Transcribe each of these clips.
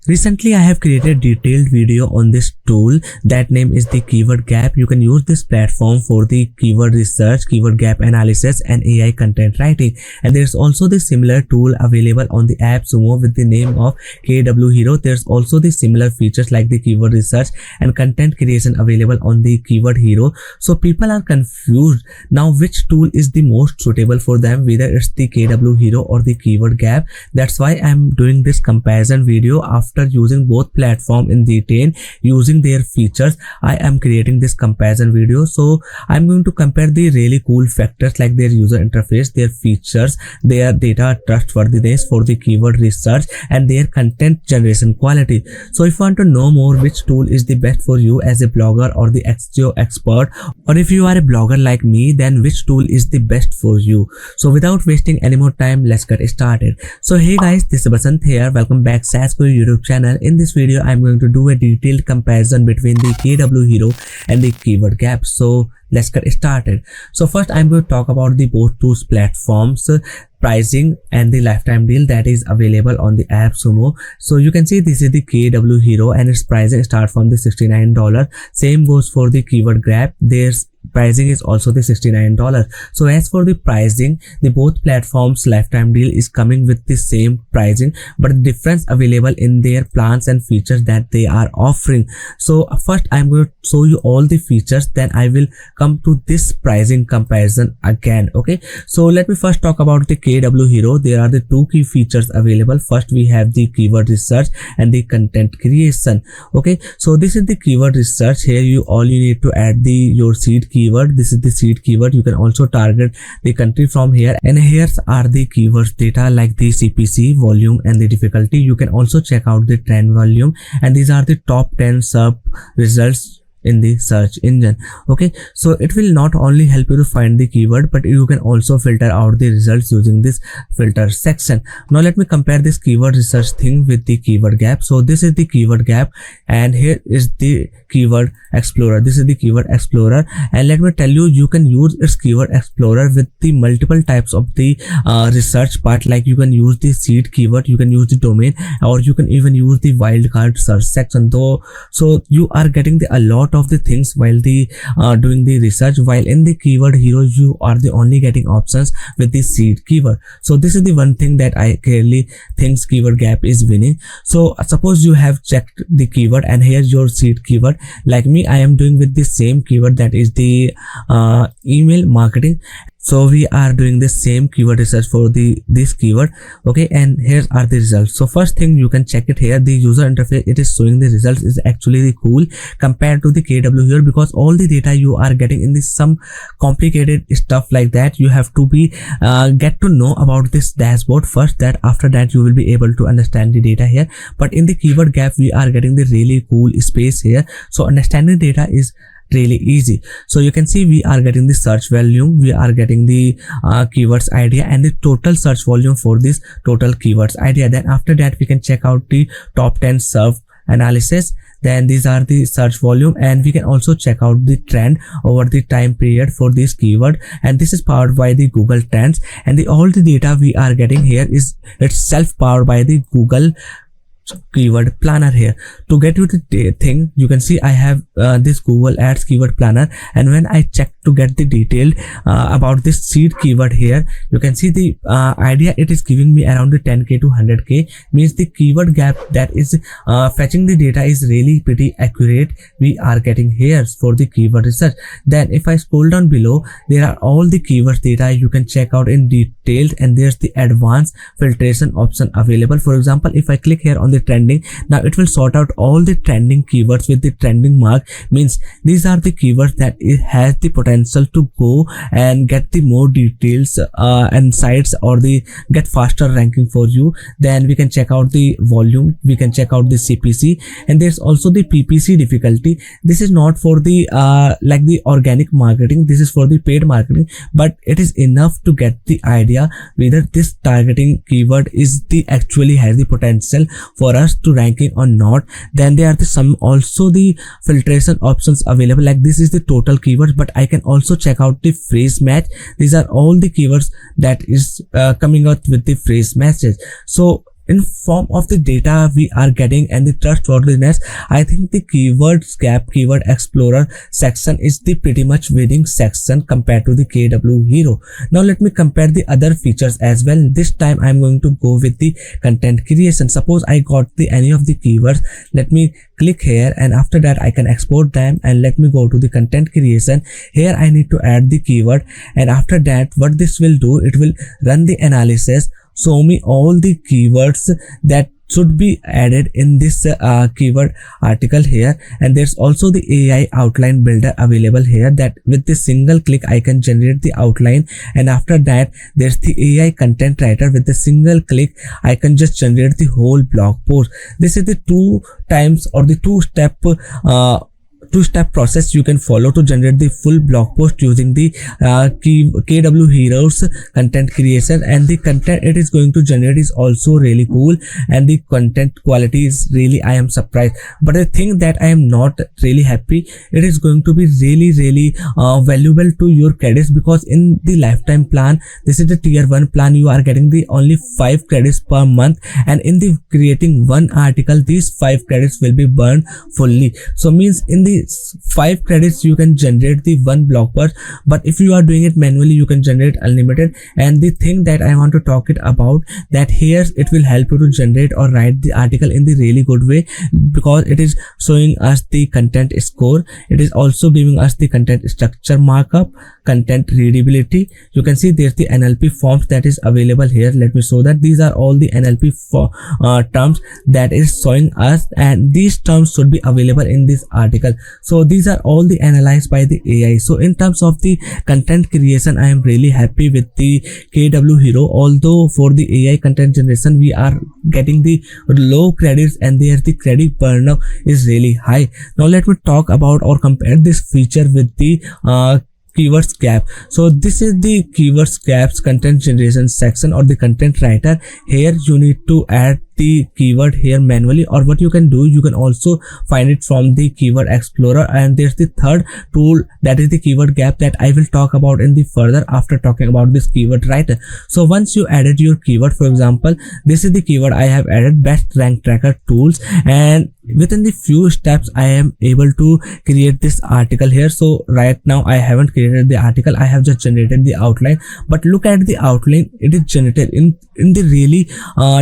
Recently, I have created a detailed video on this tool. That name is the KeywordGap. You can use this platform for the keyword research, keyword gap analysis, and AI content writing. And there's also the similar tool available on the Appsumo with the name of KWHero. There's also the similar features like the keyword research and content creation available on the KeywordGhero. So people are confused now which tool is the most suitable for them, whether it's the KWHero or the KeywordGap. That's why I'm doing this comparison video. After using both platform in detail, using their features, I am creating this comparison video. So I'm going to compare the really cool factors like their user interface, their features, their data trustworthiness for the keyword research, and their content generation quality. So if you want to know more which tool is the best for you as a blogger or the SEO expert, or if you are a blogger like me, then which tool is the best for you. So without wasting any more time, let's get started. So hey guys, this is Basant here. Welcome back to KWHero channel. In this video, I'm going to do a detailed comparison between the KWHero and the KeywordGap. So let's get started. So first, I'm going to talk about the both tools platforms, pricing, and the lifetime deal that is available on the Appsumo. So you can see this is the KWHero and its pricing start from the $69. Same goes for the KeywordGap. There's pricing is also the $69. So as for the pricing, the both platforms lifetime deal is coming with the same pricing, but the difference available in their plans and features that they are offering. So first I'm going to show you all the features, then I will come to this pricing comparison again. Okay, so let me first talk about the KWHero. There are the two key features available. First we have the keyword research and the content creation. Okay, so this is the keyword research. Here you need to add your seed keyword. This is the seed keyword. You can also target the country from here, and here are the keywords data like the CPC, volume, and the difficulty. You can also check out the trend volume, and these are the top 10 sub results in the search engine. Okay, so it will not only help you to find the keyword, but you can also filter out the results using this filter section. Now let me compare this keyword research thing with the KeywordGap. So this is the KeywordGap, and here is the keyword explorer. This is the keyword explorer, and let me tell you, you can use its keyword explorer with the multiple types of the research part. Like you can use the seed keyword, you can use the domain, or you can even use the wildcard search section. So you are getting a lot of the things while the doing the research, while in the KeywordGhero you are the only getting options with the seed keyword. So this is the one thing that I clearly think KeywordGap is winning. So suppose you have checked the keyword and here's your seed keyword. Like me, I am doing with the same keyword, that is the email marketing. So we are doing the same keyword research for this keyword. Okay, and here are the results. So first thing, you can check it here. The user interface, it is showing the results is actually cool compared to the KWHero, because all the data you are getting in this some complicated stuff like that. You have to be get to know about this dashboard first, that after that you will be able to understand the data here. But in the KeywordGap, we are getting the really cool space here. So understanding data is really easy. So you can see we are getting the search volume, we are getting the keywords idea, and the total search volume for this total keywords idea. Then after that we can check out the top 10 serve analysis. Then these are the search volume, and we can also check out the trend over the time period for this keyword, and this is powered by the Google Trends. And all the data we are getting here is itself powered by the Google keyword planner. Here to get you the thing, you can see I have this Google Ads keyword planner, and when I check to get the detail about this seed keyword here, you can see the idea it is giving me around the 10k to 100k. Means the KeywordGap that is fetching the data is really pretty accurate. We are getting here for the keyword research. Then if I scroll down below, there are all the keywords data you can check out in detail, and there's the advanced filtration option available. For example, if I click here on the trending, now it will sort out all the trending keywords with the trending mark. Means these are the keywords that it has the potential to go and get the more details and sites, or the get faster ranking for you. Then we can check out the volume, we can check out the CPC, and there's also the PPC difficulty. This is not for the like the organic marketing, this is for the paid marketing, but it is enough to get the idea whether this targeting keyword is the actually has the potential for us to ranking or not. Then there are some also the filtration options available, like this is the total keywords, but I can also check out the phrase match. These are all the keywords that is coming out with the phrase matches. So in form of the data we are getting and the trustworthiness, I think the KeywordGap Keyword Explorer section is the pretty much winning section compared to the KWHero. Now let me compare the other features as well. This time I'm going to go with the content creation. Suppose I got the any of the keywords. Let me click here, and after that I can export them, and let me go to the content creation. Here I need to add the keyword, and after that what this will do, it will run the analysis, show me all the keywords that should be added in this keyword article here. And there's also the AI outline builder available here, that with this single click I can generate the outline. And after that there's the AI content writer. With the single click I can just generate the whole blog post. This is the two step process you can follow to generate the full blog post using the KWHero's content creation. And the content it is going to generate is also really cool, and the content quality is really, I am surprised. But I think that I am not really happy. It is going to be really valuable to your credits, because in the lifetime plan, this is the tier 1 plan, you are getting the only 5 credits per month, and in the creating one article these 5 credits will be burned fully. So means in the 5 credits you can generate the one blog post, but if you are doing it manually you can generate unlimited. And the thing that I want to talk it about, that here it will help you to generate or write the article in the really good way, because it is showing us the content score. It is also giving us the content structure markup, content readability. You can see there's the NLP forms that is available here. Let me show that these are all the NLP terms that is showing us, and these terms should be available in this article. So these are all the analyzed by the AI. So in terms of the content creation, I am really happy with the KWHero. Although for the AI content generation we are getting the low credits, and there the credit burnout is really high. Now let me talk about or compare this feature with the KeywordGap. So this is the KeywordGap's content generation section or the content writer. Here you need to add the keyword here manually, or what you can do, you can also find it from the Keyword Explorer. And there's the third tool, that is the KeywordGap, that I will talk about in the further after talking about this keyword writer. So once you added your keyword, for example this is the keyword I have added, best rank tracker tools, and within the few steps I am able to create this article here. So right now I haven't created the article, I have just generated the outline, but look at the outline, it is generated in the really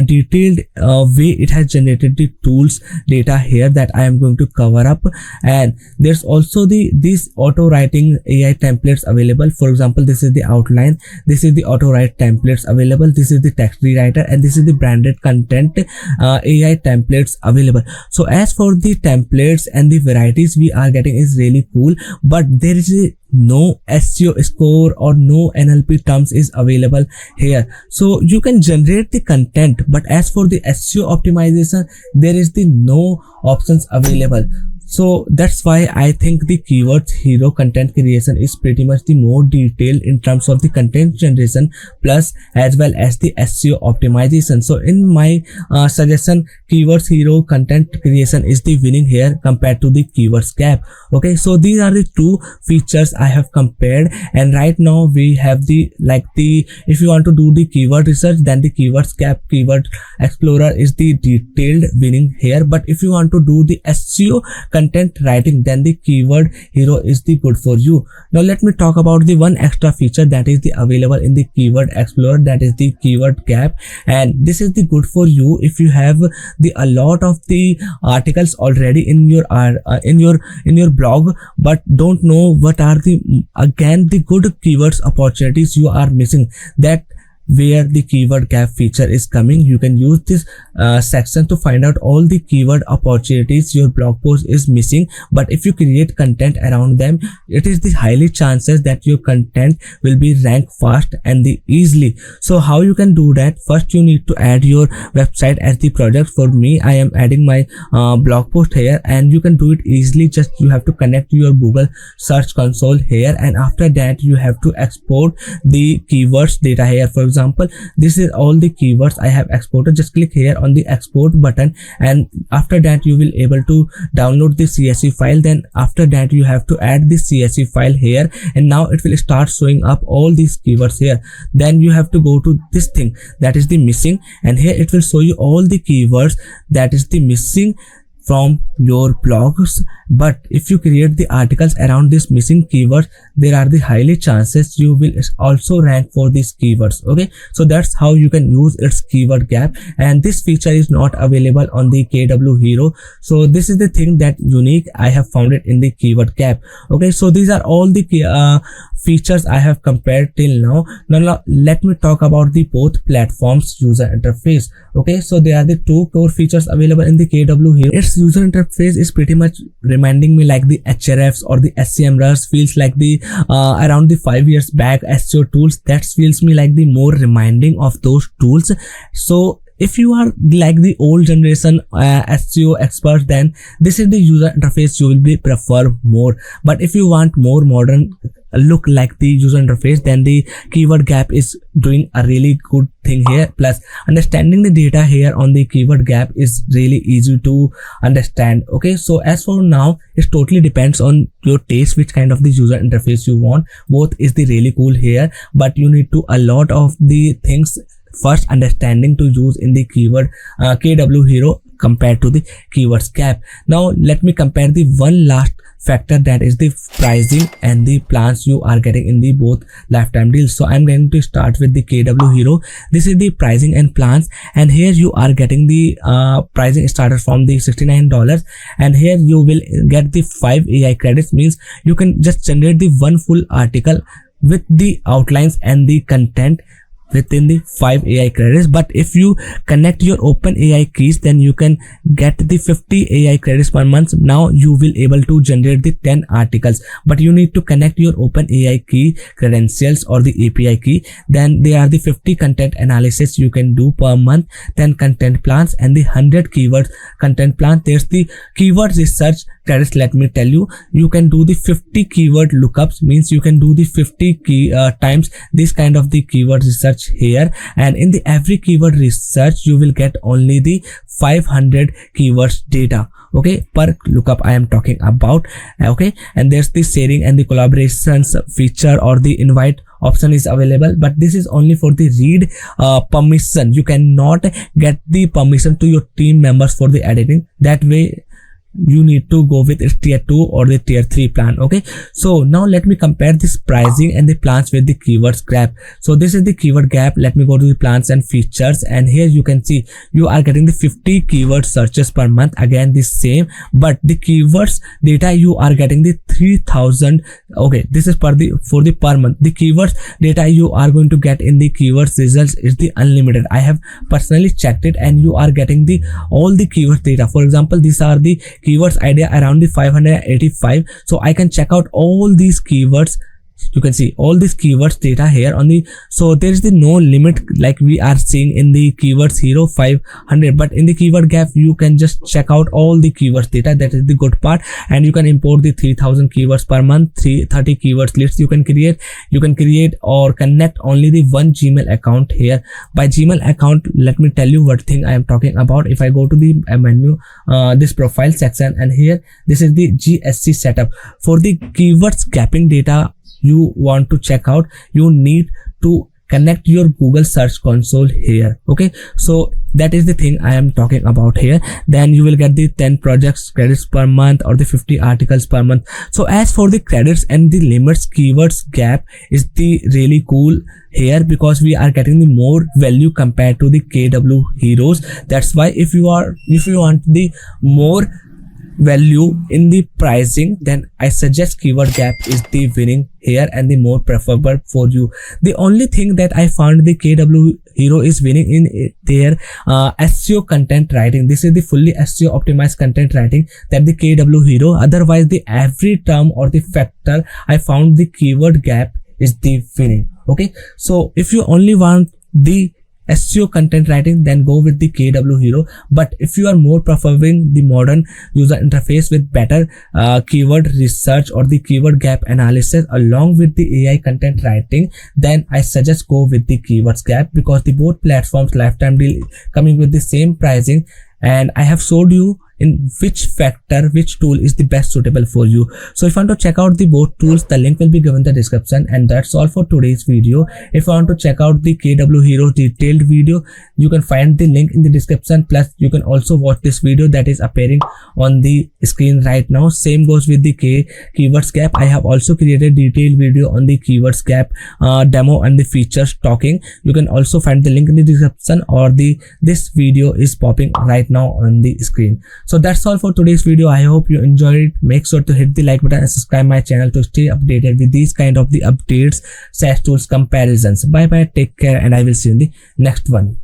detailed way. It has generated the tools data here that I am going to cover up. And there's also these auto writing AI templates available. For example, this is the outline, this is the auto write templates available, this is the text rewriter, and this is the branded content AI templates available. So as for the templates and the varieties we are getting is really cool, but there is no SEO score or no NLP terms is available here. So you can generate the content, but as for the SEO optimization there is the no options available. So that's why I think the KeywordHero content creation is pretty much the more detailed in terms of the content generation plus as well as the SEO optimization. So in my suggestion, KeywordHero content creation is the winning here compared to the KeywordGap. Okay, so these are the two features I have compared, and right now we have the if you want to do the keyword research, then the KeywordGap Keyword Explorer is the detailed winning here. But if you want to do the SEO content writing, then the KeywordHero is the good for you. Now let me talk about the one extra feature that is the available in the Keyword Explorer, that is the KeywordGap, and this is the good for you if you have a lot of the articles already in your blog, but don't know what are the good keywords opportunities you are missing. That where the KeywordGap feature is coming. You can use this section to find out all the keyword opportunities your blog post is missing, but if you create content around them, it is the highly chances that your content will be ranked fast and easily. So how you can do that? First you need to add your website as the project. For me, I am adding my blog post here, and you can do it easily. Just you have to connect your Google Search Console here, and after that you have to export the keywords data here. For example, this is all the keywords I have exported. Just click here on the export button, and after that you will able to download the CSV file. Then after that you have to add the CSV file here, and now it will start showing up all these keywords here. Then you have to go to this thing that is the missing, and here it will show you all the keywords that is the missing from your blogs. But if you create the articles around this missing keywords, there are the highly chances you will also rank for these keywords. Okay, so that's how you can use its keyword gap, and this feature is not available on the KWHero. So this is the thing that unique I have found it in the keyword gap. Okay, so these are all the features I have compared till now. Now let me talk about the both platforms user interface. Okay, so there are the two core features available in the KWHero. Its user interface is pretty much reminding me like the Ahrefs or the SEMrush. Feels like the around the 5 years back SEO tools. That feels me like the more reminding of those tools. So if you are like the old generation SEO expert, then this is the user interface you will be prefer more. But if you want more modern look like the user interface, then the keyword gap is doing a really good thing here. Plus understanding the data here on the keyword gap is really easy to understand. Okay, so as for now it totally depends on your taste which kind of the user interface you want. Both is the really cool here, but you need to a lot of the things first understanding to use in the keyword KWHero compared to the keywords gap. Now let me compare the one last factor, that is the pricing and the plans you are getting in the both lifetime deals. So I'm going to start with the KWHero. This is the pricing and plans, and here you are getting the pricing started from the $69, and here you will get the 5 AI credits. Means you can just generate the one full article with the outlines and the content within the 5 AI credits. But if you connect your open AI keys, then you can get the 50 AI credits per month. Now you will able to generate the 10 articles, but you need to connect your open AI key credentials or the API key. Then there are the 50 content analysis you can do per month, then content plans, and the 100 keywords content plan. There's the keyword research credits. Let me tell you, you can do the 50 keyword lookups. Means you can do the 50 times this kind of the keyword research here, and in the every keyword research you will get only the 500 keywords data. Okay, per lookup I am talking about. Okay, and there's the sharing and the collaborations feature or the invite option is available, but this is only for the read permission. You cannot get the permission to your team members for the editing. That way you need to go with tier 2 or the tier 3 plan. Okay, so now let me compare this pricing and the plans with the keywords gap. So this is the keyword gap. Let me go to the plans and features, and here you can see you are getting the 50 keyword searches per month. Again the same, but the keywords data you are getting the 3000. Okay, this is for the per month. The keywords data you are going to get in the keywords results is the unlimited. I have personally checked it, and you are getting the all the keywords data. For example, these are the keywords idea around the 585, so I can check out all these keywords. You can see all these keywords data here on the, so there is the no limit like we are seeing in the KeywordsHero 500, but in the keyword gap you can just check out all the keywords data. That is the good part, and you can import the 3000 keywords per month, 30 keywords lists you can create or connect only the one Gmail account here. By Gmail account, let me tell you what thing I am talking about. If I go to the menu, this profile section, and here this is the GSC setup for the keywords gapping data you want to check out. You need to connect your Google search console here. Okay, so that is the thing I am talking about here. Then you will get the 10 projects credits per month or the 50 articles per month. So as for the credits and the limits, keywords gap is the really cool here because we are getting the more value compared to the KWHeroes. That's why if you want the more value in the pricing, then I suggest keyword gap is the winning here and the more preferable for you. The only thing that I found the KWHero is winning in their SEO content writing. This is the fully SEO optimized content writing that the KWHero. Otherwise, the every term or the factor I found the keyword gap is the winning. Okay, so if you only want the SEO content writing, then go with the KWHero. But if you are more preferring the modern user interface with better keyword research or the keyword gap analysis along with the AI content writing, then I suggest go with the KeywordGap, because the both platforms lifetime deal coming with the same pricing, and I have showed you in which tool is the best suitable for you. So if you want to check out the both tools, the link will be given in the description. And that's all for today's video. If you want to check out the KWHero detailed video, you can find the link in the description. Plus you can also watch this video that is appearing on the screen right now. Same goes with the KeywordsGap. I have also created detailed video on the KeywordsGap demo and the features talking. You can also find the link in the description, or this video is popping right now on the screen. So that's all for today's video. I hope you enjoyed it. Make sure to hit the like button and subscribe my channel to stay updated with these kind of the updates, SaaS tools comparisons. Bye bye, take care, and I will see you in the next one.